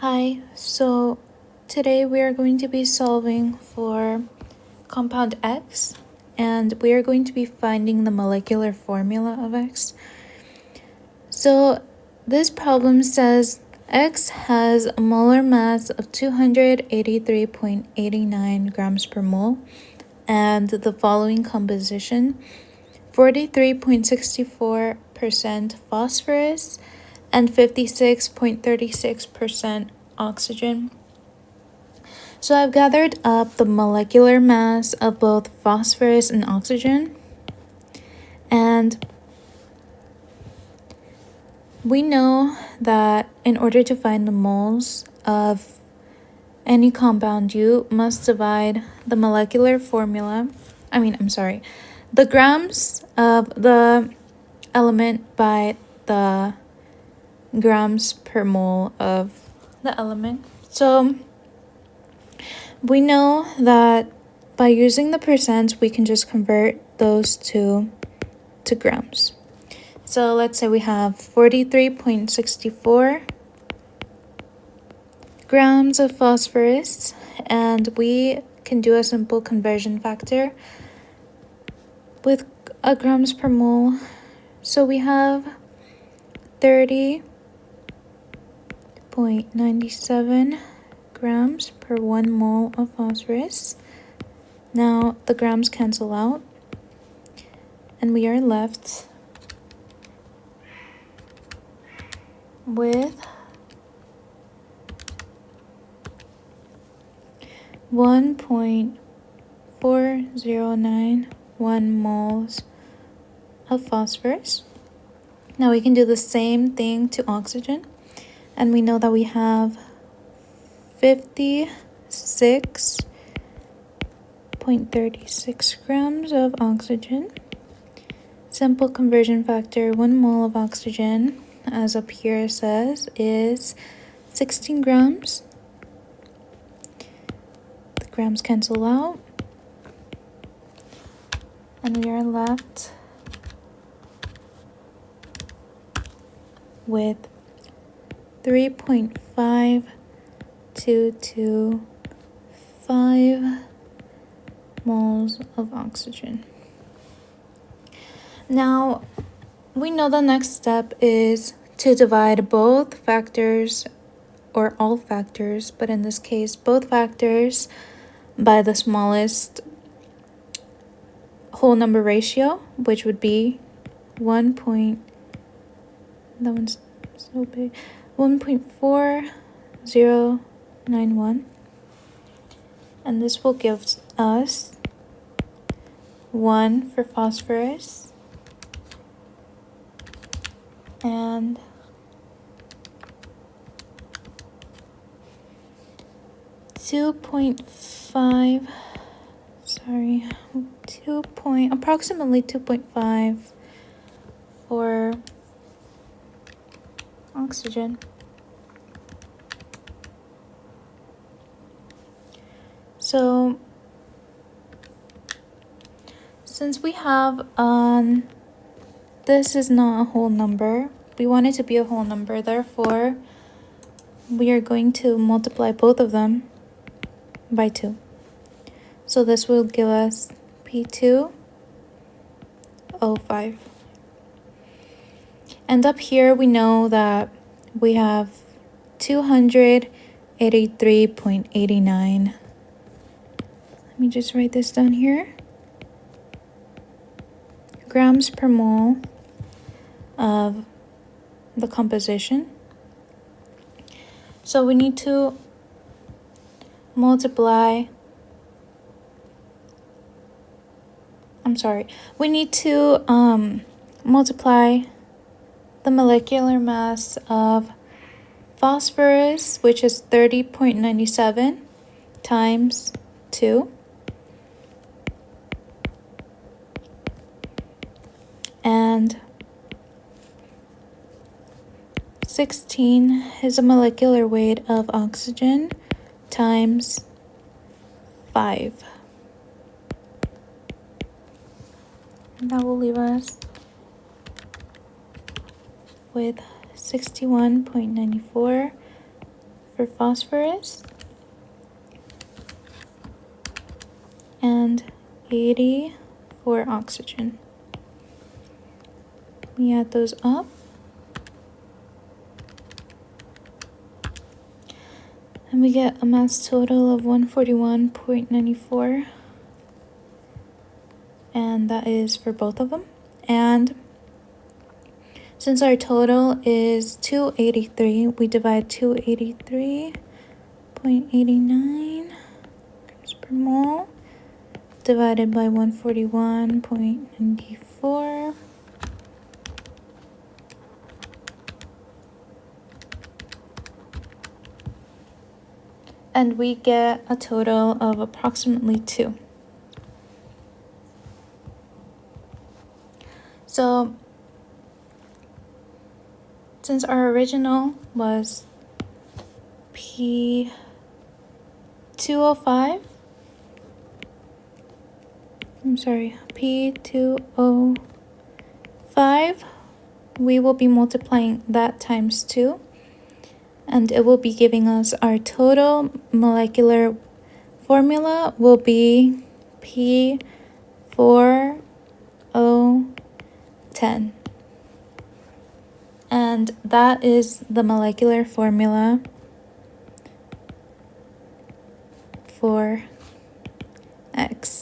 Hi, so today we are going to be solving for compound X, and we are going to be finding the molecular formula of X. So this problem says X has a molar mass of 283.89 grams per mole and the following composition: 43.64% phosphorus and 56.36% oxygen. So I've gathered up the molecular mass of both phosphorus and oxygen, and we know that in order to find the moles of any compound, you must divide the molecular formula, the grams of the element by the grams per mole of the element. So we know that by using the percents, we can just convert those two to grams. So let's say we have 43.64 grams of phosphorus, and we can do a simple conversion factor with a grams per mole. So we have 30.97 grams per 1 mole of phosphorus. Now the grams cancel out, and we are left with 1.4091 moles of phosphorus. Now we can do the same thing to oxygen, and we know that we have 56.36 grams of oxygen. Simple conversion factor: 1 mole of oxygen, as up here says, is 16 grams. The grams cancel out, and we are left with 3.5225 moles of oxygen. Now, we know the next step is to divide both factors, or all factors, but in this case, both factors by the smallest whole number ratio, which would be 1.4091, and this will give us 1 for phosphorus and approximately 2.5 for oxygen. So since we have this is not a whole number, we want it to be a whole number, therefore we are going to multiply both of them by 2. So this will give us P2O5. And up here we know that we have 283.89. Let me just write this down here. Grams per mole of the composition. So we need to multiply the molecular mass of phosphorus, which is 30.97, times 2. And 16 is a molecular weight of oxygen times 5. And that will leave us with 61.94 for phosphorus and 80 for oxygen. We add those up. And we get a mass total of 141.94. And that is for both of them. And since our total is 283, we divide 283.89 grams per mole divided by 141.94. And we get a total of approximately 2. So since our original was P205, P205, we will be multiplying that times 2, and it will be giving us our total molecular formula will be P4O10. And that is the molecular formula for X.